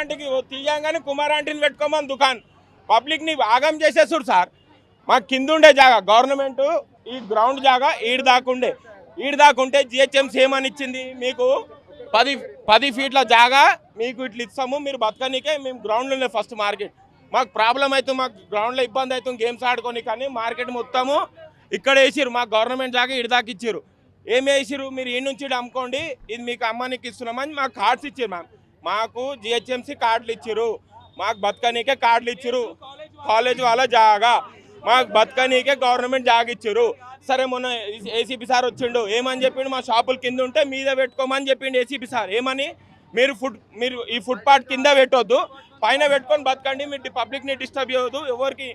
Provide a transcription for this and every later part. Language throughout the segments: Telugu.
ఆంటీకి తీయంగానే కుమార్ ఆంటీని పెట్టుకోమని దుకాణం పబ్లిక్ని ఆగం చేసేస్తుడు సార్. మాకు కింద ఉండే జాగా గవర్నమెంట్ ఈ గ్రౌండ్ జాగా ఈడు దాకుంటే జిహెచ్ఎంసీ ఏమని ఇచ్చింది, మీకు 10 ఫీట్ల జాగా మీకు ఇట్లా ఇస్తాము, మీరు బతకనికే మేము గ్రౌండ్లోనే ఫస్ట్ మార్కెట్. మాకు ప్రాబ్లం అవుతుంది, మాకు గ్రౌండ్లో ఇబ్బంది అవుతుంది గేమ్స్ ఆడుకొని, కానీ మార్కెట్ మొత్తము ఇక్కడ వేసిరు. మాకు గవర్నమెంట్ జాగా ఈడు దాకా ఇచ్చారు. ఏమి వేసిరు, మీరు ఈ నుంచి అమ్ముకోండి, ఇది మీకు అమ్మానికి ఇస్తున్నామని మాకు కార్డ్స్ ఇచ్చారు. మాకు జిహెచ్ఎంసీ కార్డులు ఇచ్చారు, మాకు బతకనీకే కార్డులు ఇచ్చారు. కాలేజ్ వాళ్ళ జాగా మాకు బతకనీకే గవర్నమెంట్ జాగా ఇచ్చారు. సరే మొన్న ఏసీపీ సార్ వచ్చిండు, ఏమని చెప్పిండు, మా షాపుల కింద ఉంటే మీద పెట్టుకోమని చెప్పిండు ఏసీపీ సార్. ఏమని, మీరు ఈ ఫుట్పాత్ కింద పెట్టొద్దు, పైన పెట్టుకొని బతకండి, మీరు పబ్లిక్ని డిస్టర్బ్ చేయవద్దు, ఎవరికి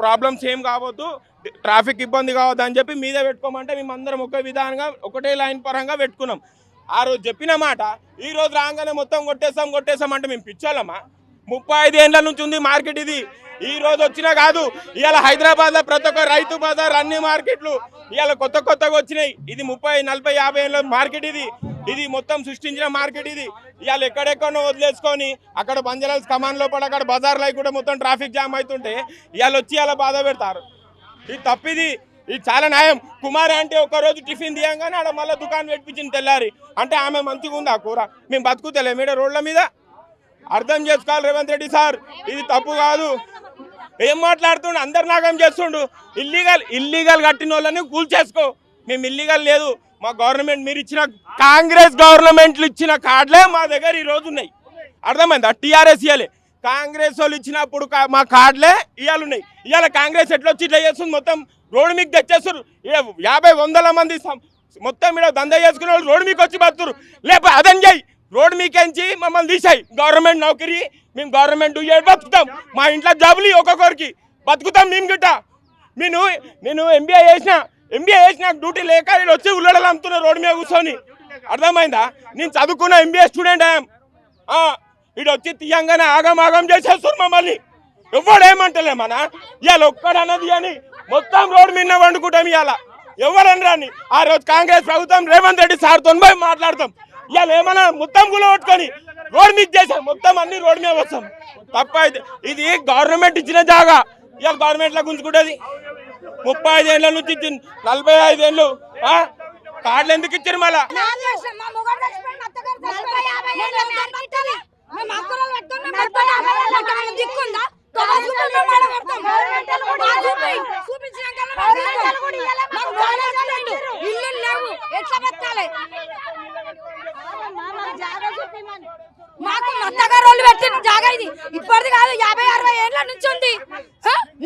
ప్రాబ్లమ్స్ ఏం కావద్దు, ట్రాఫిక్ ఇబ్బంది కావద్దు అని చెప్పి మీద పెట్టుకోమంటే మేము అందరం ఒకే విధానంగా ఒకటే లైన్ పరంగా పెట్టుకున్నాం. ఆ రోజు చెప్పిన మాట ఈ రోజు రాగానే మొత్తం కొట్టేసాం అంటే మేము పిచ్చోళ్ళమా? 35 ఏళ్ళ నుంచి ఉంది మార్కెట్ ఇది, ఈ రోజు వచ్చినా కాదు. ఇవాళ హైదరాబాద్లో ప్రతి ఒక్క రైతు బజార్ అన్ని మార్కెట్లు ఇవాళ కొత్తగా వచ్చినాయి. ఇది 30, 40, 50 ఏళ్ళ మార్కెట్ ఇది మొత్తం సృష్టించిన మార్కెట్ ఇది. ఇవాళ ఎక్కడెక్కడో వదిలేసుకొని అక్కడ బంజారాల్స్ కమాన్ లోపల అక్కడ బజార్లో కూడా మొత్తం ట్రాఫిక్ జామ్ అవుతుంటే ఇవాళ వచ్చి ఇలా బాధ పెడతారు. ఇది తప్పిది, ఇది చాలా న్యాయం. కుమార్ అంటే ఒక్కరోజు టిఫిన్ తీయంగానే ఆడ మళ్ళీ దుకాణం పెట్టించింది తెల్లారి. అంటే ఆమె మంచిగా ఉంది ఆ కూర, మేము బతుకుతలే మీద రోడ్ల మీద. అర్థం చేసుకోవాలి రేవంత్ రెడ్డి సార్, ఇది తప్పు కాదు. ఏం మాట్లాడుతుండు, అందరు నాగం చేస్తుండు. ఇల్లీగల్ కట్టిన వాళ్ళని కూల్చేసుకో, మేము ఇల్లీగల్ లేదు. మా గవర్నమెంట్ మీరు ఇచ్చిన కాంగ్రెస్ గవర్నమెంట్లు ఇచ్చిన కార్డులే మా దగ్గర ఈరోజు ఉన్నాయి. అర్థమైందా? టీఆర్ఎస్ ఇవ్వలే, కాంగ్రెస్ వాళ్ళు ఇచ్చినప్పుడు మా కార్డులే ఇవాళ ఉన్నాయి. ఇవాళ కాంగ్రెస్ ఎట్లా వచ్చి ఇట్లా చేస్తుంది, మొత్తం రోడ్డు మీకు తెచ్చేస్తారు. 50-100 మంది మొత్తం ఇక్కడ దందా చేసుకునే వాళ్ళు రోడ్డు మీకు వచ్చి బతురు. లేకపోతే అదని చేయి, రోడ్డు మీకెంచి మమ్మల్ని తీసాయి. గవర్నమెంట్ నౌకరీ మేము గవర్నమెంట్ బతుకుతాం, మా ఇంట్లో జాబులు ఒక్కొక్కరికి బతుకుతాం మేము గిట్ట. నేను ఎంబీఏ చేసిన డ్యూటీ లేక నేను వచ్చి ఉల్లడలు అమ్ముతున్నా రోడ్డు మీద కూర్చొని. అర్థమైందా? నేను చదువుకున్న ఎంబీఏ స్టూడెంట్ ఇటు వచ్చి తీయంగానే ఆగం చేసేస్తారు మమ్మల్ని. ఎవడేమంటలేమన్నా ఇవాళ ఒక్కడన్నది అని మొత్తం రోడ్డు మీద వండుకుంటాం. ఇవాళ ఎవరని రాని ఆ రోజు కాంగ్రెస్ ప్రభుత్వం రేవంత్ రెడ్డి సార్తో పోయి మాట్లాడతాం. ఇవాళ ఏమన్నా మొత్తం గుల కొట్టుకొని రోడ్ మీద చేసాం, మొత్తం అన్ని రోడ్ మీద వస్తాం. తప్ప ఇది గవర్నమెంట్ ఇచ్చిన జాగా, ఇవాళ గవర్నమెంట్ లా గుంజుకుంటుంది. 35 ఏళ్ళ నుంచి ఇచ్చింది, 45 ఏళ్ళు కార్డులు ఎందుకు ఇచ్చారు మళ్ళా? మాకు మత్తగారు వాళ్ళు పెట్టిన జాగా ఇది ఇప్పటిది కాదు, 50-60 ఏళ్ళ నుంచి ఉంది.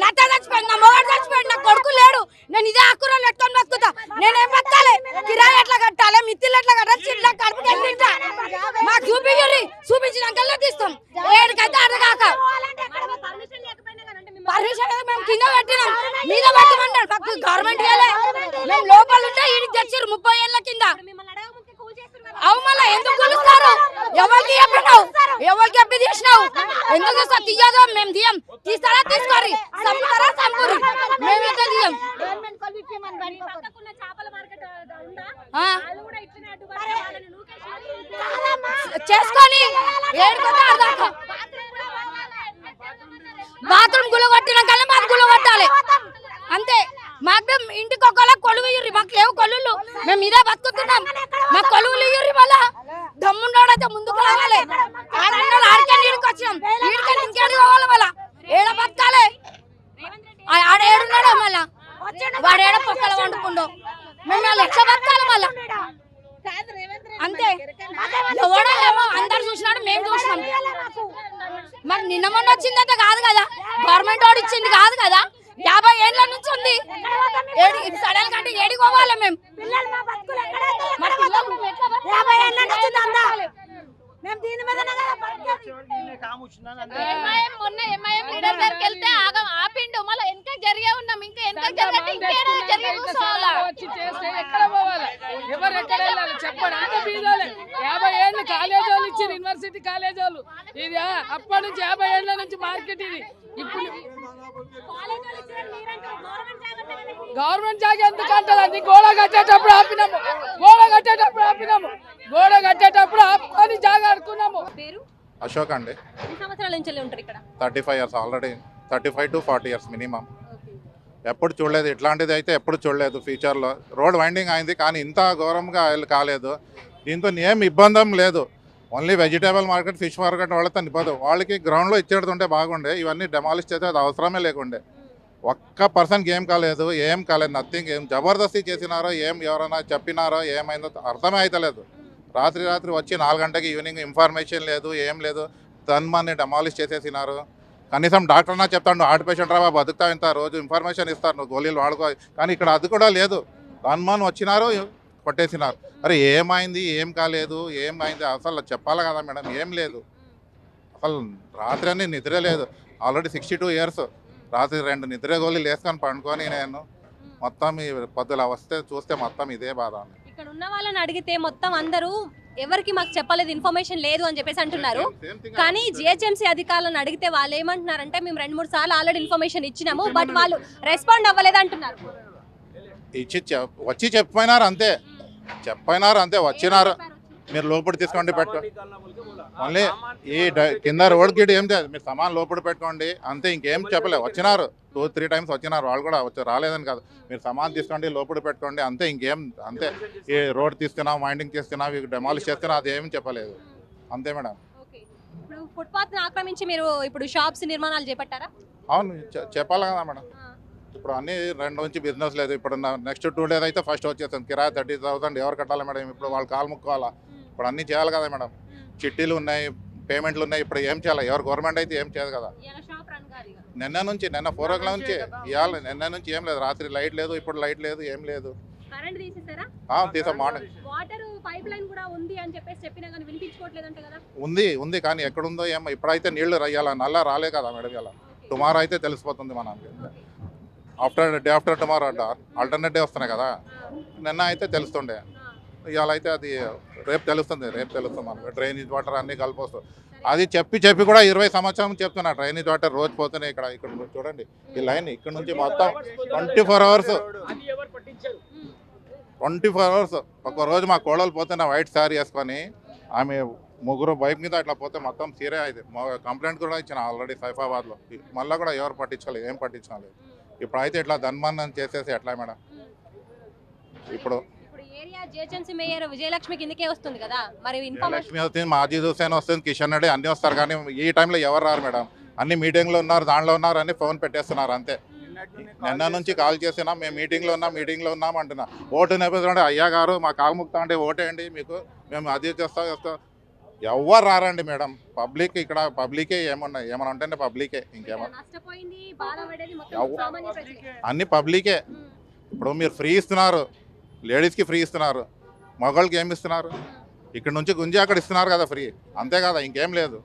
నట్ట చచ్చిపోయింది, నా మొగడు చచ్చిపోయింది, నా కొడుకు లేడు, నేను ఇదే ఆకురాలు పెట్టుకొని బతుకుతా. నేనేం బతకాలి? కిరాయి ఎట్లా కట్టాలి, మిత్తిలు ఎట్లా కట్టాలి, చిట్లా కడుపుకి ఎన్ని తింటా? మాకు చూపించినాకల్లా తీస్తాం. ఏడికైతే అడగాక పర్మిషన్ మేము కింద పెట్టినాం, మీద పెట్టమంటాడు. మాకు గవర్నమెంట్ మేము లోపల ఉంటే ఈడికి తెచ్చారు 30 ఏళ్ళ కింద. అవు మళ్ళీ ఎందుకు కొలుస్తారు? ఎవరికి చెప్పినావు, ఎవరికి చెప్పి తీసినావు? ఎందుకు ఇస్తా? తీయదు, మేము తీయం. తీస్తారా తీసుకోరి, చంపుతారా చంపురు, మేమైతే తీయం. చేసుకొని బాత్రూమ్ గులగొట్టినాకల్లా మాకు గులగొట్టాలి అంతే. మాకు ఇంటికి ఒకళ్ళ కొలువు ఇయ్యుర్రి, మాకు లేవు కొలువులు, మేము ఇదే బతుకుతున్నాం. మా కొలువులు ఇయ్యుర్రి, మళ్ళా దమ్మున్నోడైతే ముందుకు రావాలి. ఆడికే నీడికి వచ్చినాం, నీడికే ఇంకేడు కావాలి. మళ్ళా ఏడ బతకాలి? ఆడ ఏడున్నాడో మళ్ళా వాడు ఏడ పక్కన వండుకుండో, మేము లక్ష బతకాలి మళ్ళా అంతే. ఎవడో ఏమో అందరు చూసినాడు, మేము చూసినాం. మాకు నిన్న మొన్న వచ్చిందంటే కాదు కదా, గవర్నమెంట్ వాడు ఇచ్చింది కాదు కదా. 50 ఏళ్ళ నుంచి ఉంది. సడన్ కంటే ఏడికోవాలి మేము. మొన్న ఎంఐఎం లీడర్ దగ్గరికి వెళ్తే ఆపిండు, మళ్ళీ వెనక జరిగే ఉన్నాం. ఇంకా వెనక జరిగే కూర్చోవాలా? ఎక్కడ పోవాలి, ఎవరు ఎక్కడ వెళ్ళాలి చెప్పండి? అంత బీదోలే. 50 ఏళ్ళు కాలేజ్ వాళ్ళు ఇచ్చారు, యూనివర్సిటీ కాలేజ్ వాళ్ళు. ఇది అప్పటి నుంచి 50 ఏళ్ళ నుంచి మార్కెట్ ఇది. ఇప్పుడు గవర్నమెంట్ జాగా ఎందుకంటే గోడ కట్టేటప్పుడు ఆపినాము, గోడ కట్టేటప్పుడు ఆపుకొని జాగా ఆడుకున్నాము. అశోక్ అండి. ఎన్ని సంవత్సరాల నుంచి ఉంటారు ఇక్కడ? 35 years already, 35 to 40 years minimum. ఎప్పుడు చూడలేదు ఇట్లాంటిది, అయితే ఎప్పుడు చూడలేదు. ఫ్యూచర్లో రోడ్ వైండింగ్ అయింది కానీ ఇంత ఘోరంగా కాలేదు. దీంతో ఏం ఇబ్బంది లేదు. Only vegetable market, fish market వాళ్ళతో నింపదు. వాళ్ళకి గ్రౌండ్లో ఇచ్చేడుతుంటే బాగుండే. ఇవన్నీ డెమాలిష్ చేస్తే అది అవసరమే లేకుండే. ఒక్క పర్సన్కి ఏం కాలేదు, నథింగ్. ఏం జబర్దస్తి చేసినారో, ఎవరైనా చెప్పినారో, ఏమైందో అర్థమే అవుతలేదు. రాత్రి వచ్చి 4 గంటకి ఈవినింగ్ ఇన్ఫర్మేషన్ లేదు, ఏం లేదు. తన్మాన్ని డెమాలిష్ చేసేసినారు. కనీసం డాక్టర్నా చెప్తాడు, హార్ట్ పేషెంట్ రా బతుకుతావు, ఇంత రోజు ఇన్ఫర్మేషన్ ఇస్తారు, నువ్వు గోళీలు వాడుకో. కానీ ఇక్కడ అది కూడా లేదు. తన్మాన్ వచ్చినారు, కొట్టేసినారు. అరే ఏమైంది, ఏం కాలేదు, ఏమైంది అసలు చెప్పాలి కదా మేడం. ఏం లేదు అసలు. రాత్రి అన్నీ నిద్ర లేదు. Already 62 years. రాత్రి 2 నిద్ర గోళీలు వేసుకొని పండుకొని నేను మొత్తం ఈ పొద్దుల వస్తే చూస్తే మొత్తం ఇదే బాధ. ఇక్కడ ఉన్న వాళ్ళని అడిగితే మొత్తం అందరూ ఎవరికి మాకు చెప్పలేదు, ఇన్ఫర్మేషన్ లేదు అని చెప్పేసి అంటున్నారు. కానీ జిహెచ్ఎంసీ అధికారులను అడిగితే వాళ్ళు ఏమంటున్నారంటే మేము 2-3 సార్లు ఆల్రెడీ ఇన్ఫర్మేషన్ ఇచ్చినాము, బట్ వాళ్ళు రెస్పాండ్ అవ్వలేదు అంటున్నారు. వచ్చి చెప్పినారు అంతే, వచ్చినారు. మీరు లోపల తీసుకోండి పెట్టు, మళ్ళీ ఈ కింద రోడ్ గిట్ ఏం చేయదు, మీరు సామాన్ లోపల పెట్టుకోండి అంతే, ఇంకేం చెప్పలేదు. వచ్చినారు 2-3 టైమ్స్ వచ్చినారు, వాళ్ళు కూడా రాలేదని కాదు. మీరు సామాన్ తీసుకోండి, లోపల పెట్టుకోండి అంతే, ఇంకేం అంతే. ఈ రోడ్ తీసుకున్నాం, వైండింగ్ తీసుకున్నాం, ఇవి డెమాలిష్ చేస్తున్నాం, అది ఏం చెప్పలేదు అంతే మేడం. ఇప్పుడు ఫుట్పాత్ ఆక్రమించి మీరు ఇప్పుడు షాప్స్ నిర్మాణాలు చేపట్టారా? అవును చెప్పాలి కదా మేడం. ఇప్పుడు అన్ని 2 నుంచి బిజినెస్ లేదు. ఇప్పుడు నెక్స్ట్ 2 days అయితే ఫస్ట్ వచ్చేస్తుంది. కిరాయి 30,000 ఎవరు కట్టాలి మేడం? ఇప్పుడు వాళ్ళు కాలు ముక్కోవాలా? ఇప్పుడు అన్నీ చేయాలి కదా మేడం. చిట్టీలు ఉన్నాయి, పేమెంట్లు ఉన్నాయి. ఇప్పుడు ఏం చేయాలి? ఎవరు గవర్నమెంట్ అయితే ఏం చేయదు కదా. నిన్న 4 o'clock నుంచి ఇవ్వాలి. నిన్న నుంచి ఏం లేదు. రాత్రి లైట్ లేదు, ఇప్పుడు లైట్ లేదు, ఏం లేదు. తీసా మార్నింగ్. ఉంది కానీ ఎక్కడుందో ఏమో. ఇప్పుడైతే నీళ్లు రయ్యాల, నల్ల రాలే కదా మేడం. ఇలా టుమారో అయితే తెలిసిపోతుంది మనకి. Day after tomorrow alternate day వస్తున్నాయి కదా. నిన్న అయితే తెలుస్తుండే, ఇవాళ అయితే అది రేపు తెలుస్తుంది మనకు. డ్రైనేజ్ వాటర్ అన్నీ కలిపొస్తుంది. అది చెప్పి కూడా 20 సంవత్సరం చెప్తున్నా. డ్రైనేజ్ వాటర్ రోజు పోతున్నాయి. ఇక్కడ చూడండి, ఈ లైన్ ఇక్కడ నుంచి మొత్తం 24 hours. ఒక రోజు మా కోడలు పోతున్న వైట్ శారీ వేసుకొని, ఆమె 3 బైక్ మీద అట్లా పోతే మొత్తం సీరే అయింది. కంప్లైంట్ కూడా ఇచ్చిన ఆల్రెడీ సైఫాబాద్లో. మళ్ళీ కూడా ఎవరు పట్టించుకోలేదు, ఏం పట్టించుకోలేదు. ఇప్పుడు అయితే ఇట్లా ధన్మానం చేసేసి ఎట్లా మేడం? ఇప్పుడు జిహెచ్ఎంసీ మేయర్ విజయలక్ష్మి కిందకే వస్తుంది కదా, మరి లక్ష్మి వస్తుంది, మాజీ హుసేన్ వస్తుంది, కిషన్ రెడ్డి అన్నీ వస్తారు. కానీ ఈ టైంలో ఎవరు రారు మేడం. అన్ని మీటింగ్లో ఉన్నారు, దాంట్లో ఉన్నారు, అన్ని ఫోన్ పెట్టేస్తున్నారు అంతే. నిన్న నుంచి కాల్ చేసినా మేము మీటింగ్లో ఉన్నాం అంటున్నా. ఓటు నేపథ్యంలో అయ్యా గారు మా కాగుముక్తా అంటే ఓటేయండి, మీకు మేము అది చేస్తాం. ఎవరు రారండి మేడం. పబ్లిక్ ఇక్కడ పబ్లికే ఏమన్నా ఉంటే పబ్లికే, ఇంకేమన్నా అన్ని పబ్లికే. ఇప్పుడు మీరు ఫ్రీ ఇస్తున్నారు, లేడీస్కి ఫ్రీ ఇస్తున్నారు, మగవాళ్ళకి ఏమి ఇస్తున్నారు? ఇక్కడ నుంచి గుంజి అక్కడ ఇస్తున్నారు కదా ఫ్రీ, అంతే కదా, ఇంకేం లేదు.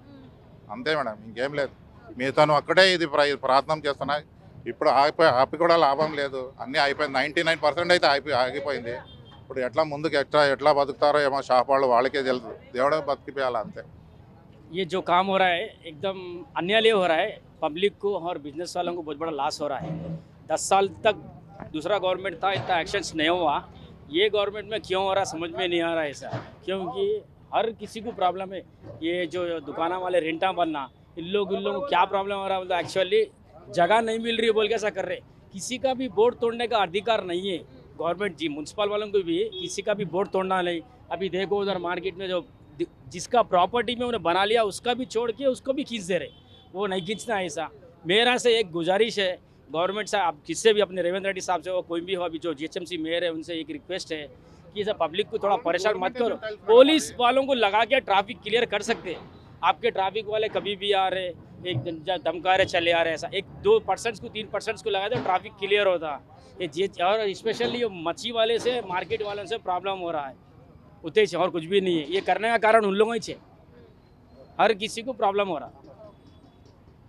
అంతే మేడం, ఇంకేం లేదు. మీతోను ఒక్కటే ఇది ప్రయత్నం చేస్తున్నాయి. ఇప్పుడు ఆపి కూడా లాభం లేదు. అన్నీ అయిపోయింది. 99% అయితే ఆగిపోయింది. ఇప్పుడు ఎట్లా ముందుకు ఎట్లా బతుకుతారో ఏమో షాప్ వాళ్ళు, వాళ్ళకే తెలుసు. దేవుడే బతికిపోయాలి అంతే. ये जो काम हो रहा है एकदम अन्याय हो रहा है, पब्लिक को और बिजनेस वालों को बहुत बड़ा लॉस हो रहा है। 10 साल तक दूसरा गवर्नमेंट था, इतना एक्शंस नहीं हुआ। ये गवर्नमेंट में क्यों हो रहा समझ में नहीं आ रहा है ऐसा, क्योंकि हर किसी को प्रॉब्लम है। ये जो दुकाना वाले रेंटा बनना, इन लोगों को क्या प्रॉब्लम हो रहा है? मतलब एक्चुअली जगह नहीं मिल रही है बोल के ऐसा कर रहे। किसी का भी बोर्ड तोड़ने का अधिकार नहीं है गवर्नमेंट जी, म्यूनसिपल वालों को भी किसी का भी बोर्ड तोड़ना नहीं। अभी देखो उधर मार्केट में जो जिसका प्रॉपर्टी में उन्हें बना लिया उसका भी छोड़ के उसको भी खींच दे रहे, वो नहीं खींचना है ऐसा। मेरा से एक गुजारिश है गवर्नमेंट से, आप किससे भी अपने रेवंत रेड्डी साहब से हो, कोई भी हो, अभी जो जीएचएमसी मेयर है उनसे एक रिक्वेस्ट है कि सब पब्लिक को थोड़ा परेशान मत करो। पुलिस वालों को लगा के ट्रैफिक क्लियर कर सकते हैं। आपके ट्रैफिक वाले कभी भी आ रहे, एक धमका रहे, चले आ रहे, ऐसा 1-2% को 3% को लगा दो ट्रैफिक क्लियर होता। ये और स्पेशली मच्छी वाले से, मार्केट वालों से प्रॉब्लम हो रहा है उतने से, और कुछ भी नहीं है। ये करने का कारण उन लोगों ही है, हर किसी को प्रॉब्लम हो रहा है।